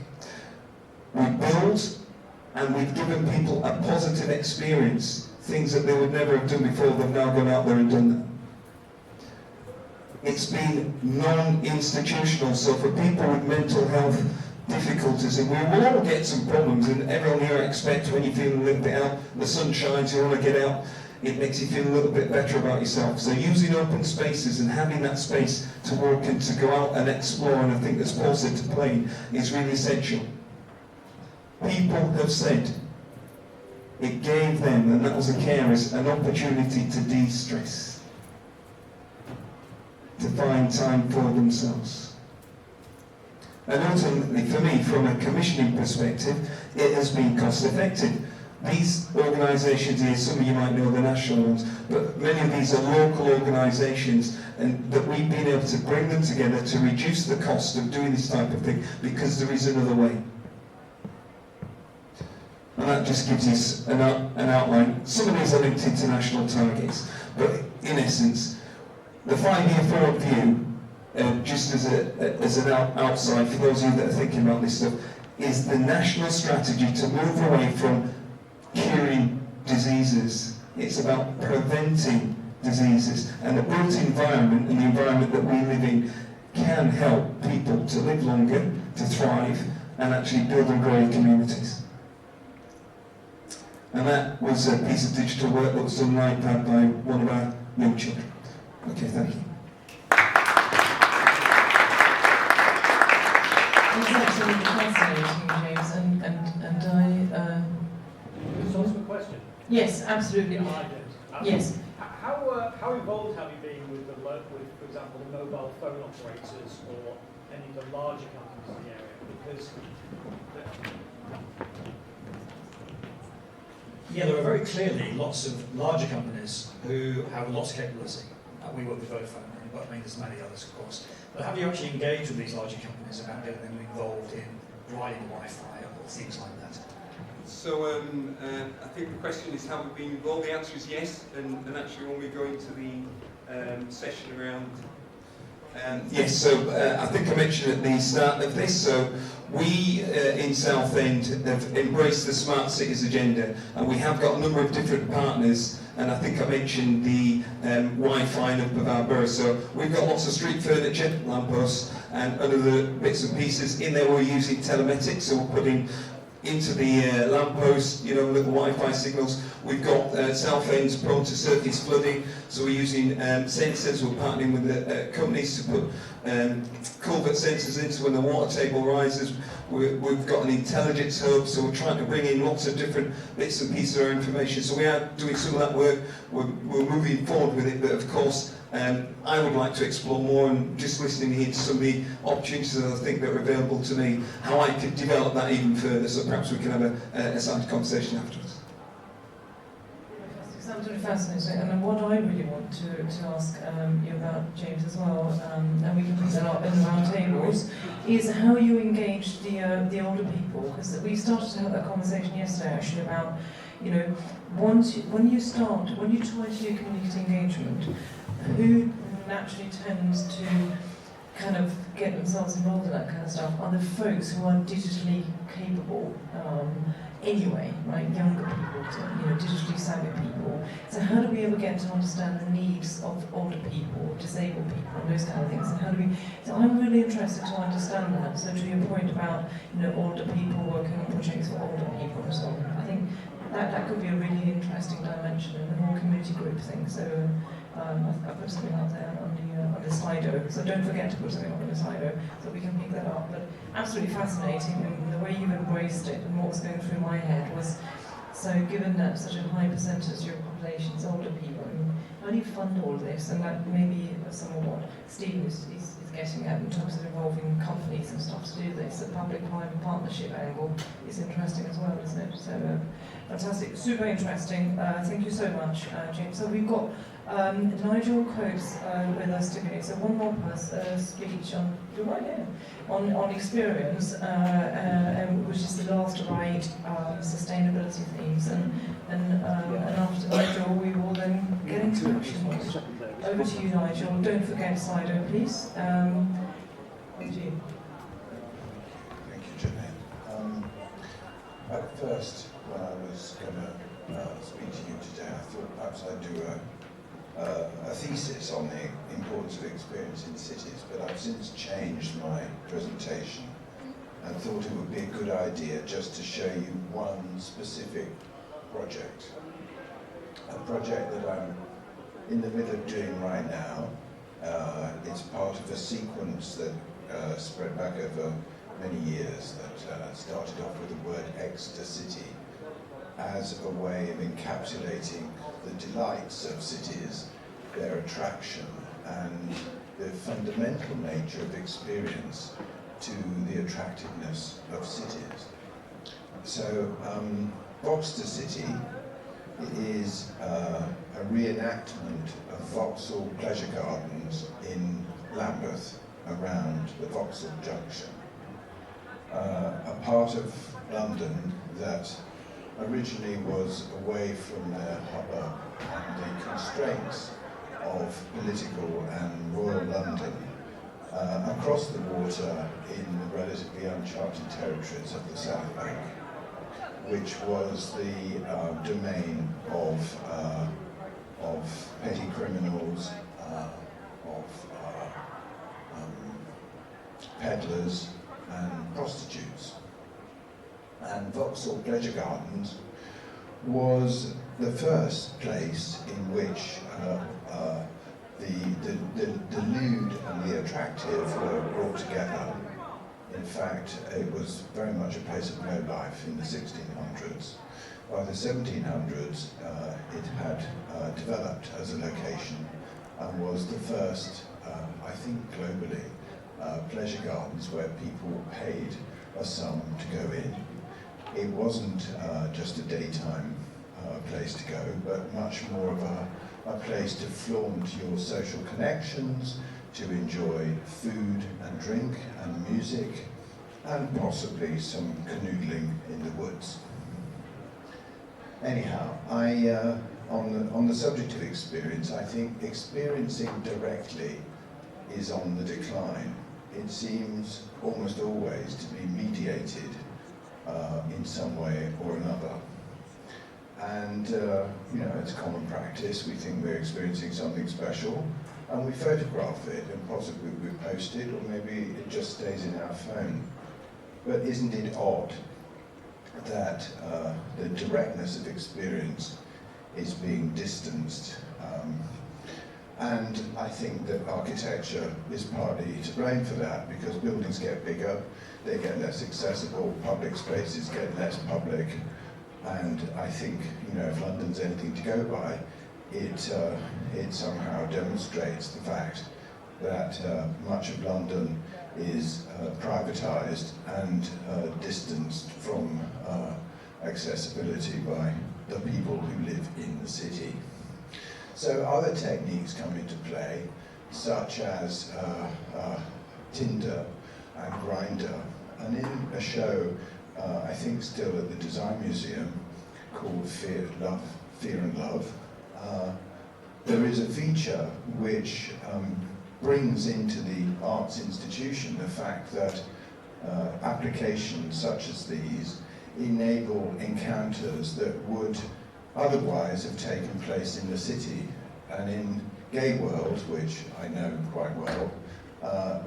We build, and we've given people a positive experience, things that they would never have done before, they've now gone out there and done that. It's been non-institutional, so for people with mental health difficulties, and we will all get some problems, and everyone here expects when you feel a little bit out, the sun shines, you want to get out, it makes you feel a little bit better about yourself. So using open spaces and having that space to walk and to go out and explore, and I think as Paul said, to play, is really essential. People have said it gave them, and that was the carers, an opportunity to de-stress, to find time for themselves. And ultimately, for me, from a commissioning perspective, it has been cost effective. These organisations here, some of you might know the national ones, but many of these are local organisations, and that we've been able to bring them together to reduce the cost of doing this type of thing, because there is another way. And that just gives us an outline. Some of these are linked into national targets, but in essence, the 5-year forward view, just as an outside, for those of you that are thinking about this stuff, is the national strategy to move away from curing diseases. It's about preventing diseases. And the built environment and the environment that we live in can help people to live longer, to thrive, and actually build and grow communities. And that was a piece of digital work that was done on iPad by one of our young children. Okay, thank you. It's absolutely fascinating, James, and I... Can I ask a question? Yes, absolutely. Yeah, I did. Yes. How involved have you been with for example, the mobile phone operators or any of the larger companies in the area? Because yeah, there are very clearly lots of larger companies who have lots of capability. We work with Vodafone, but I mean there's many others, of course. But have you actually engaged with these larger companies about getting them involved in providing Wi-Fi or things like that? So I think the question is how we've been involved. The answer is yes, and actually when we go into the session around... yes, so I think I mentioned at the start of this, so we in Southend have embraced the Smart Cities agenda, and we have got a number of different partners, and I think I mentioned the Wi-Fi up of our borough, so we've got lots of street furniture, lampposts, and other bits and pieces. In there we're using telematics, so we're putting into the lamppost, you know, little Wi-Fi signals. We've got Southend's prone to surface flooding, so we're using sensors. We're partnering with the companies to put culvert sensors in, so when the water table rises, we've got an intelligence hub, so we're trying to bring in lots of different bits and pieces of our information. So we are doing some of that work. We're moving forward with it, but of course, I would like to explore more, and just listening here to some of the opportunities that I think that are available to me, how I could develop that even further, so perhaps we can have a side conversation afterwards. It sounds really fascinating, and what I really want to ask you about, James, as well, and we can pick that up in the round tables, is how you engage the older people, because we started to have that conversation yesterday actually about, you know, when you try to do community engagement, who naturally tends to kind of get themselves involved in that kind of stuff are the folks who are digitally capable anyway, right? Younger people, you know, digitally savvy people. So how do we ever get to understand the needs of older people, disabled people, and those kind of things? And how do we? So I'm really interested to understand that. So to your point about, you know, older people working on projects for older people and so on, I think that could be a really interesting dimension in the whole community group thing. So. I put something up there on the Sli.do, so don't forget to put something up on the Sli.do so we can pick that up. But absolutely fascinating, and the way you've embraced it and what was going through my head was, so given that such a high percentage of your population is older people, I mean, how do you fund all of this? And that maybe some of what Steve is getting at in terms of involving companies and stuff to do this. The public-private partnership angle is interesting as well, isn't it? So fantastic, super interesting. Thank you so much, James. So we've got Nigel Coates with us today. So one more speech on, you're right here, on experience, which is the last of 8 sustainability themes. And after Nigel, we will then get into action. Over to you, Nigel. Don't forget Sli.do, please. Over to you. Thank you, Janine. At first, when I was going to speak to you today, I thought perhaps I'd do a thesis on the importance of experience in cities, but I've since changed my presentation and thought it would be a good idea just to show you one specific project. A project that I'm in the middle of doing right now. It's part of a sequence that spread back over many years that started off with the word Exeter as a way of encapsulating the delights of cities, their attraction, and the fundamental nature of experience to the attractiveness of cities. So, Vauxhall City is a reenactment of Vauxhall Pleasure Gardens in Lambeth, around the Vauxhall Junction. A part of London that originally was away from the hubbub and the constraints of political and royal London, across the water in the relatively uncharted territories of the South Bank, which was the domain of petty criminals, of peddlers and prostitutes. And Vauxhall Pleasure Gardens was the first place in which the lewd and the attractive were brought together. In fact, it was very much a place of low life in the 1600s. By the 1700s, it had developed as a location and was the first, I think globally, pleasure gardens where people paid a sum to go in. It wasn't just a daytime place to go, but much more of a place to flaunt your social connections, to enjoy food and drink and music, and possibly some canoodling in the woods. anyhow, on the subject of experience, I think experiencing directly is on the decline. It seems almost always to be mediated in some way or another. And, it's common practice. We think we're experiencing something special, and we photograph it, and possibly we post it, or maybe it just stays in our phone. But isn't it odd that the directness of experience is being distanced? And I think that architecture is partly to blame for that, because buildings get bigger, they get less accessible, public spaces get less public, and I think, if London's anything to go by, it somehow demonstrates the fact that much of London is privatised and distanced from accessibility by the people who live in the city. So other techniques come into play, such as Tinder and Grindr, and in a show, I think still at the Design Museum, called Fear and Love, there is a feature which brings into the arts institution the fact that applications such as these enable encounters that would otherwise have taken place in the city. And in gay world, which I know quite well,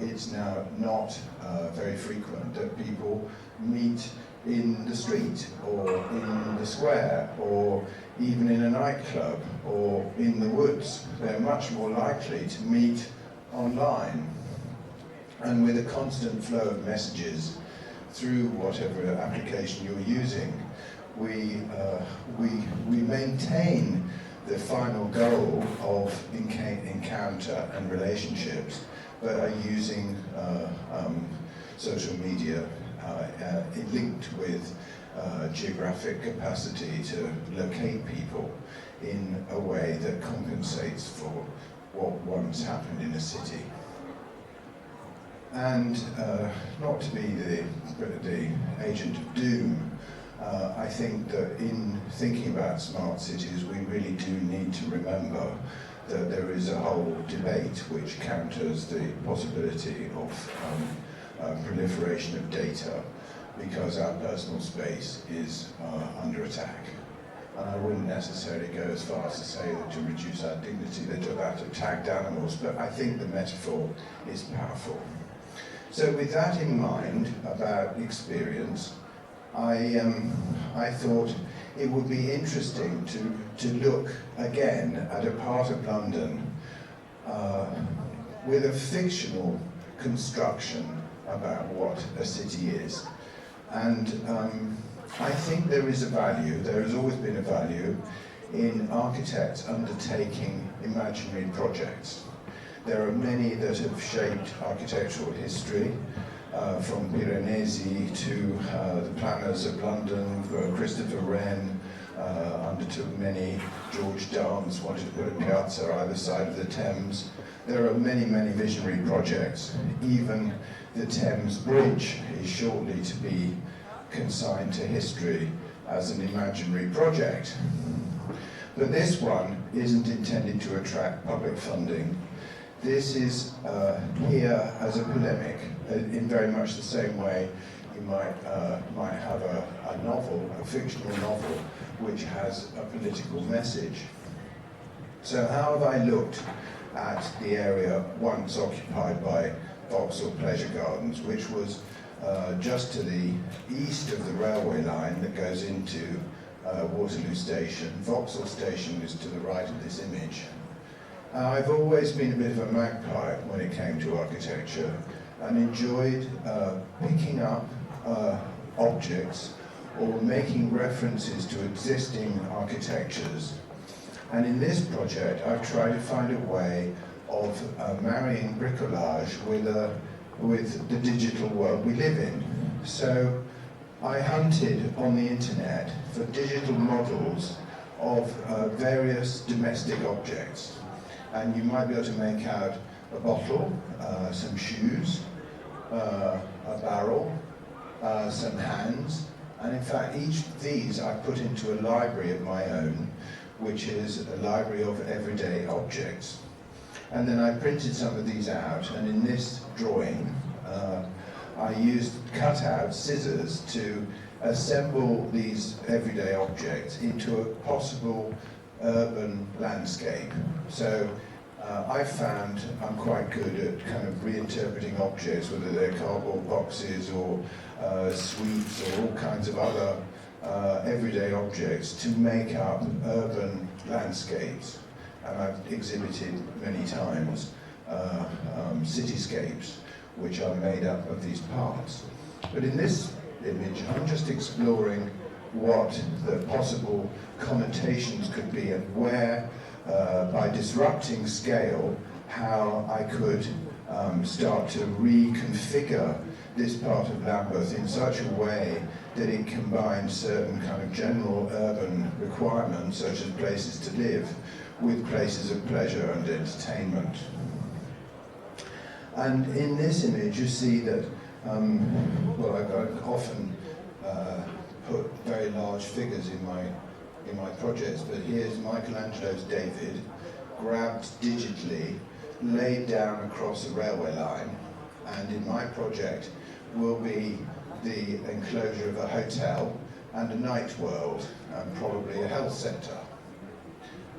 it's now not very frequent that people meet in the street, or in the square, or even in a nightclub, or in the woods. They're much more likely to meet online. And with a constant flow of messages through whatever application you're using, we maintain the final goal of encounter and relationships, but are using social media linked with geographic capacity to locate people in a way that compensates for what once happened in a city. And not to be the agent of doom, I think that in thinking about smart cities, we really do need to remember that there is a whole debate which counters the possibility of proliferation of data, because our personal space is under attack. And I wouldn't necessarily go as far as to say that to reduce our dignity, they're about tagged animals, but I think the metaphor is powerful. So with that in mind about experience, I thought it would be interesting to look again at a part of London with a fictional construction about what a city is. And I think there is a value, there has always been a value in architects undertaking imaginary projects. There are many that have shaped architectural history, from Piranesi to the planners of London. Christopher Wren undertook many. George Dance wanted to put a piazza either side of the Thames. There are many, many visionary projects. Even the Thames Bridge is shortly to be consigned to history as an imaginary project. But this one isn't intended to attract public funding. This is here as a polemic, in very much the same way you might have a novel, a fictional novel, which has a political message. So how have I looked at the area once occupied by Vauxhall Pleasure Gardens, which was just to the east of the railway line that goes into Waterloo Station. Vauxhall Station is to the right of this image. I've always been a bit of a magpie when it came to architecture, and enjoyed picking up objects or making references to existing architectures. And in this project, I've tried to find a way of marrying bricolage with the digital world we live in. So I hunted on the internet for digital models of various domestic objects. And you might be able to make out a bottle, some shoes, a barrel, some hands, And in fact, each of these I put into a library of my own, which is a library of everyday objects. And then I printed some of these out, and in this drawing, I used cutout scissors to assemble these everyday objects into a possible urban landscape. So I found I'm quite good at kind of reinterpreting objects, whether they're cardboard boxes or sweeps or all kinds of other everyday objects, to make up urban landscapes. And I've exhibited many times cityscapes which are made up of these parts. But in this image, I'm just exploring what the possible connotations could be, and where, by disrupting scale, how I could start to reconfigure this part of Lambeth in such a way that it combines certain kind of general urban requirements, such as places to live, with places of pleasure and entertainment. And in this image, you see that, well, I've often put very large figures in my projects, but here's Michelangelo's David, grabbed digitally, laid down across a railway line, and in my project will be the enclosure of a hotel and a night world, and probably a health centre,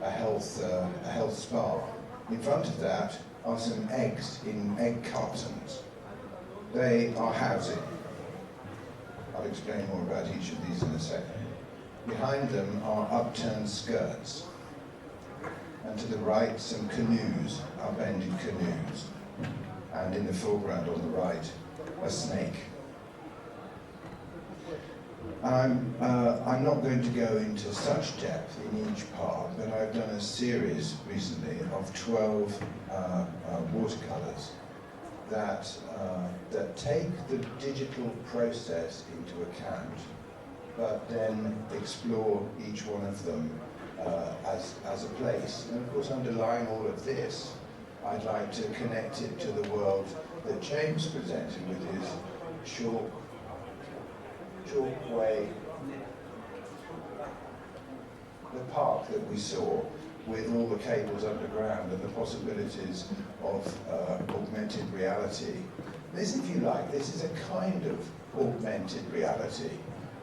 a health spa. In front of that are some eggs in egg cartons. They are housing. I'll explain more about each of these in a second. Behind them are upturned skirts. And to the right, some canoes, upended canoes. And in the foreground on the right, a snake. I'm not going to go into such depth in each part, but I've done a series recently of 12 watercolours that take the digital process into account, but then explore each one of them as a place. And of course, underlying all of this, I'd like to connect it to the world that James presented with his chalk way, the park that we saw with all the cables underground and the possibilities of augmented reality. This, if you like, this is a kind of augmented reality,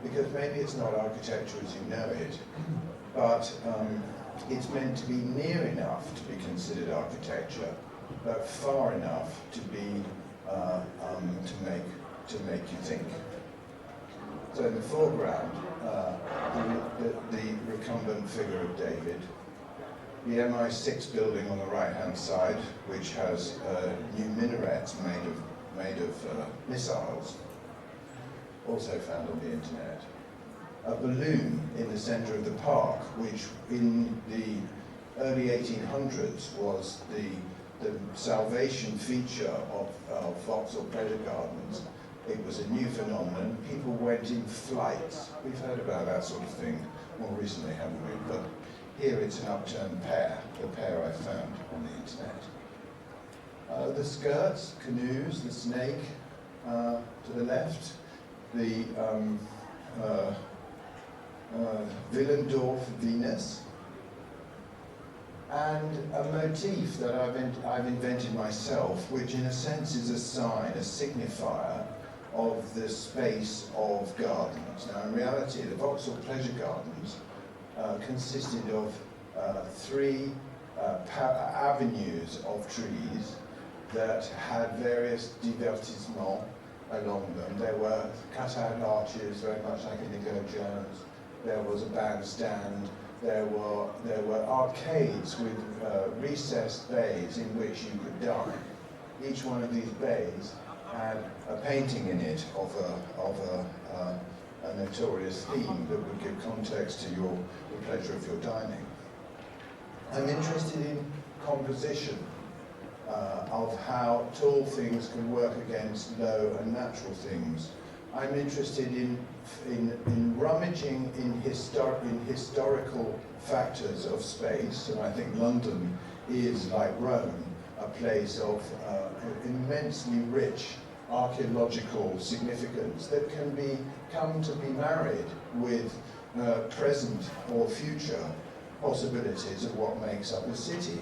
because maybe it's not architecture as you know it, but it's meant to be near enough to be considered architecture, but far enough to be to make you think. So in the foreground, the recumbent figure of David, the MI6 building on the right-hand side, which has new minarets made of missiles, also found on the internet. A balloon in the centre of the park, which in the early 1800s was the salvation feature of Vauxhall Pleasure Gardens. It was a new phenomenon. People went in flights. We've heard about that sort of thing more recently, haven't we? But here it's an upturned pear, the pear I found on the internet. The skirts, canoes, the snake to the left, the Willendorf Venus, and a motif that I've invented myself, which in a sense is a sign, a signifier of the space of gardens. Now in reality, the Vauxhall Pleasure Gardens consisted of three avenues of trees that had various divertissements along them. There were cut-out arches, very much like Inigo Jones. There was a bandstand. There were arcades with recessed bays in which you could dine. Each one of these bays had a painting in it of a notorious theme that would give context to the pleasure of your dining. I'm interested in composition, of how tall things can work against low and natural things. I'm interested in rummaging in historical factors of space, and I think London is, like Rome, a place of immensely rich archaeological significance that can come to be married with present or future possibilities of what makes up a city.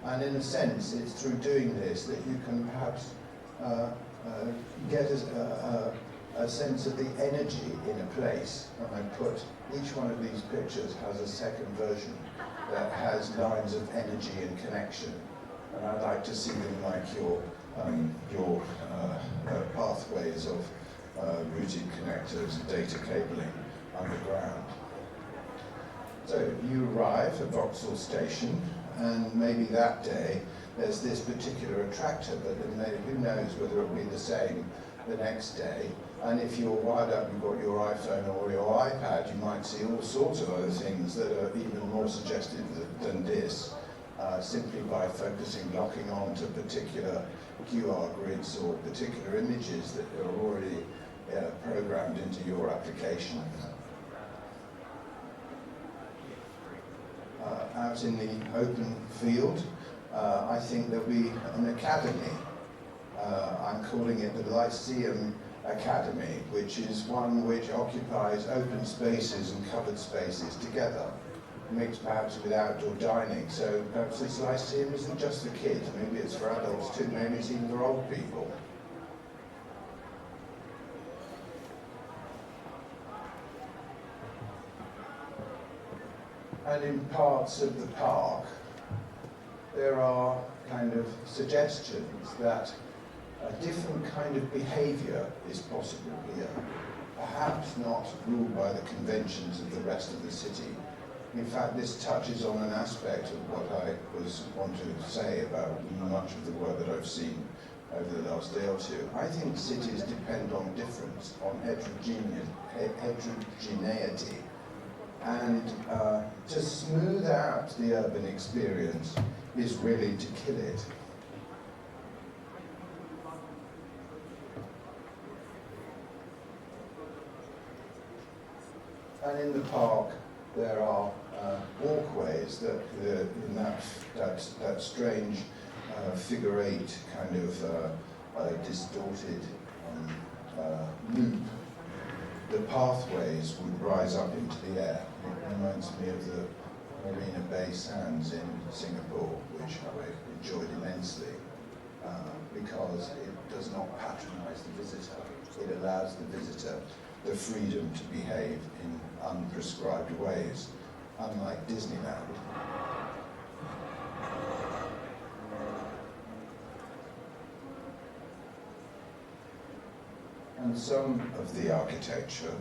And in a sense, it's through doing this that you can perhaps get a sense of the energy in a place. And I put, each one of these pictures has a second version that has lines of energy and connection. And I'd like to see them like your pathways of routed connectors and data cabling underground. So you arrive at Vauxhall Station, and maybe that day there's this particular attractor, but then who knows whether it'll be the same the next day. And if you're wired up, you've got your iPhone or your iPad, you might see all sorts of other things that are even more suggestive than this, simply by focusing, locking on to particular QR grids or particular images that are already programmed into your application. Out in the open field, I think there'll be an academy. I'm calling it the Lyceum Academy, which is one which occupies open spaces and covered spaces together, mixed perhaps with outdoor dining. So perhaps this Lyceum isn't just for kids, maybe it's for adults too, maybe it's even for old people. And in parts of the park, there are kind of suggestions that a different kind of behaviour is possible here, perhaps not ruled by the conventions of the rest of the city. In fact, this touches on an aspect of what I want to say about much of the work that I've seen over the last day or two. I think cities depend on difference, on heterogeneity. And to smooth out the urban experience is really to kill it. And in the park, there are walkways that, in that strange figure eight kind of distorted loop. The pathways would rise up into the air. It reminds me of the Marina Bay Sands in Singapore, which I enjoyed immensely because it does not patronize the visitor. It allows the visitor the freedom to behave in unprescribed ways, unlike Disneyland. And some of the architecture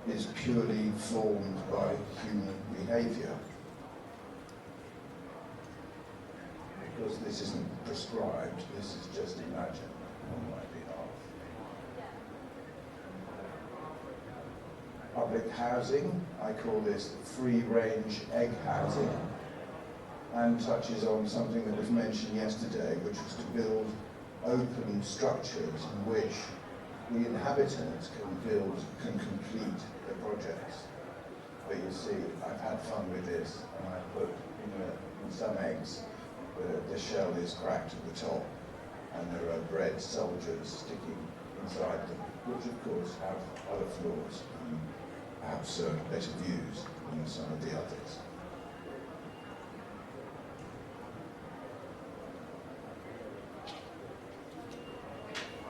is purely formed by human behaviour. Because this isn't prescribed, this is just imagined on my behalf. Public housing, I call this free-range egg housing, and touches on something that was mentioned yesterday, which was to build open structures in which the inhabitants can complete the projects. But you see, I've had fun with this, and I put in some eggs, the shell is cracked at the top, and there are bread soldiers sticking inside them, which of course have other flaws, and perhaps better views than some of the others.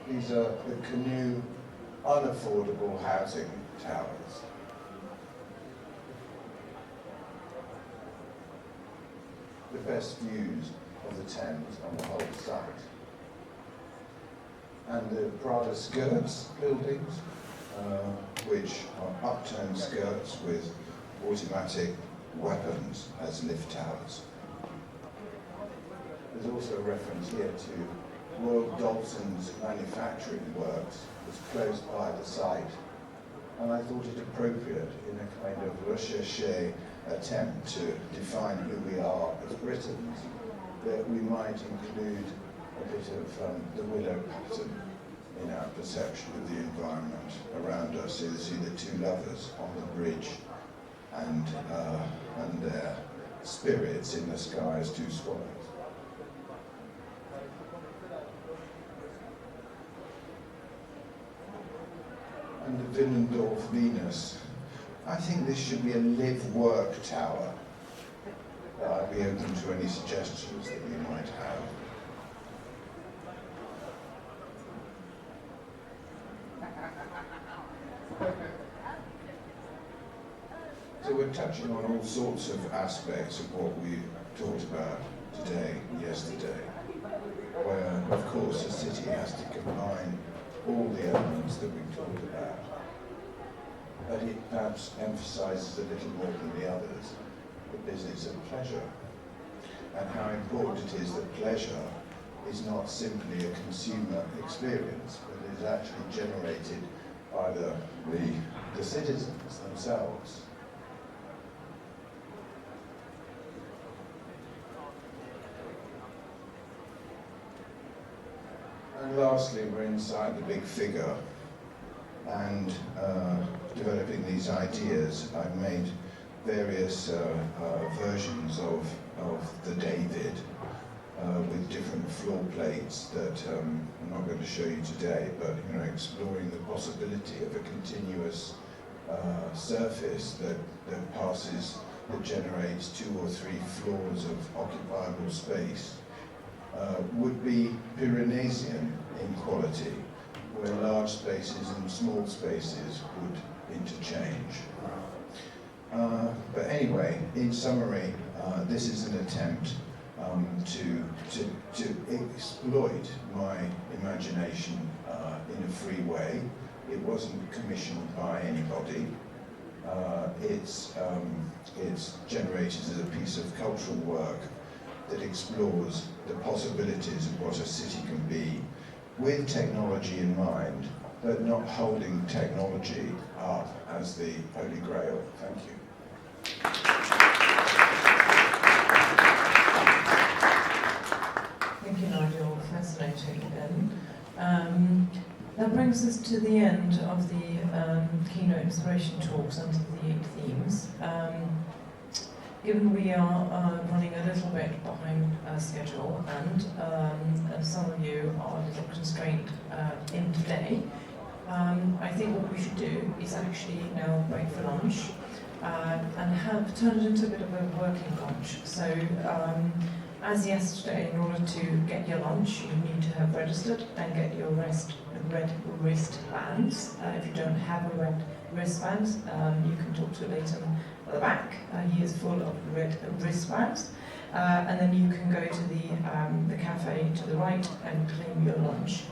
These are the Canoe unaffordable housing towers. The best views of the Thames on the whole site. And the Prada Skirts buildings, which are upturned skirts with automatic weapons as lift towers. There's also a reference here to Royal Dobson's manufacturing works was close by the site, and I thought it appropriate in a kind of recherche attempt to define who we are as Britons, that we might include a bit of the willow pattern in our perception of the environment around us. So you see the two lovers on the bridge and their spirits in the sky as two swallows. Willendorf Venus. I think this should be a live-work tower. I'd be open to any suggestions that you might have. So we're touching on all sorts of aspects of what we talked about today, yesterday, where, of course, a city has to combine all the elements that we've talked about. But it perhaps emphasises a little more than the others the business of pleasure, and how important it is that pleasure is not simply a consumer experience, but is actually generated by the citizens themselves. And lastly, we're inside the big figure, and developing these ideas, I've made various versions of the David with different floor plates that I'm not going to show you today, but exploring the possibility of a continuous surface that passes, that generates 2 or 3 floors of occupiable space. Would be Pyrenean in quality, where large spaces and small spaces would interchange. But anyway, in summary, this is an attempt to exploit my imagination in a free way. It wasn't commissioned by anybody. It's generated as a piece of cultural work that explores the possibilities of what a city can be, with technology in mind, but not holding technology up as the Holy Grail. Thank you. Thank you, Nigel. Fascinating again. That brings us to the end of the keynote inspiration talks under the 8 themes. Given we are running a little bit behind schedule, and some of you are a little constrained in today, I think what we should do is actually now break for lunch and turn it into a bit of a working lunch. So, as yesterday, in order to get your lunch, you need to have registered and get your red wristbands. If you don't have a red wristbands, you can talk to Leighton at the back. He is full of red wristbands. And then you can go to the cafe to the right and claim your lunch.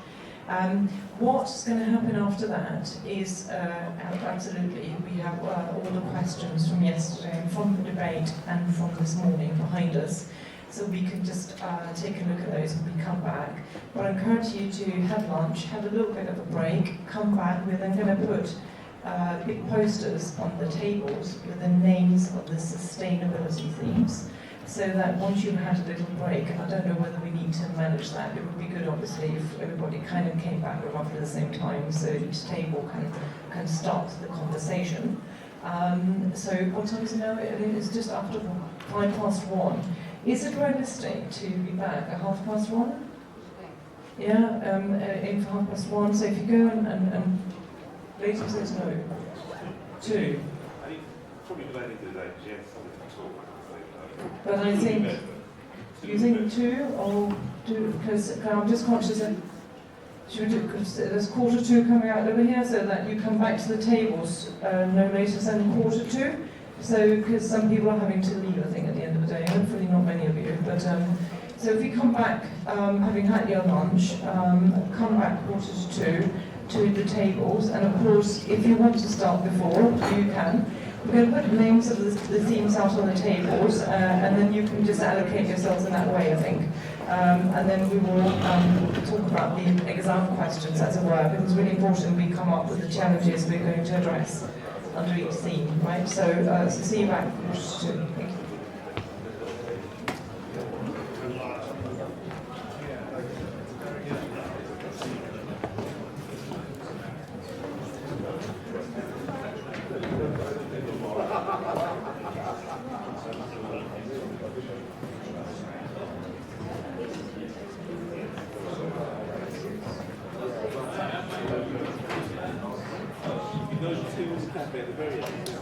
What's going to happen after that is, absolutely, we have all the questions from yesterday, from the debate, and from this morning behind us. So we can just take a look at those when we come back. But I encourage you to have lunch, have a little bit of a break, come back. We're then going to put big posters on the tables with the names of the sustainability themes, so that once you've had a little break, I don't know whether we need to manage that. It would be good, obviously, if everybody kind of came back roughly the same time, so each table can start the conversation. So what time is it now? It's just after 1:05. Is it realistic to be back at 1:30? Yeah, in for 1:30. So if you go and Leighton says no. 2. I think probably what I need to digest the talk. But I think, you think 2 or 2, because I'm just conscious that should we do, because there's 1:45 coming out over here, so that you come back to the tables no later than 1:45. So, because some people are having to leave, I think, at the end of the day, hopefully not many of you, but so if you come back, having had your lunch, come back 1:45 to the tables, and of course, if you want to start before, you can. We're going to put names of the themes out on the tables, and then you can just allocate yourselves in that way, I think. And then we will talk about the exam questions, as it were, because it's really important we come up with the challenges we're going to address under each theme, right? So, see you back. Thank you. No, she's doing the cafe at the very end.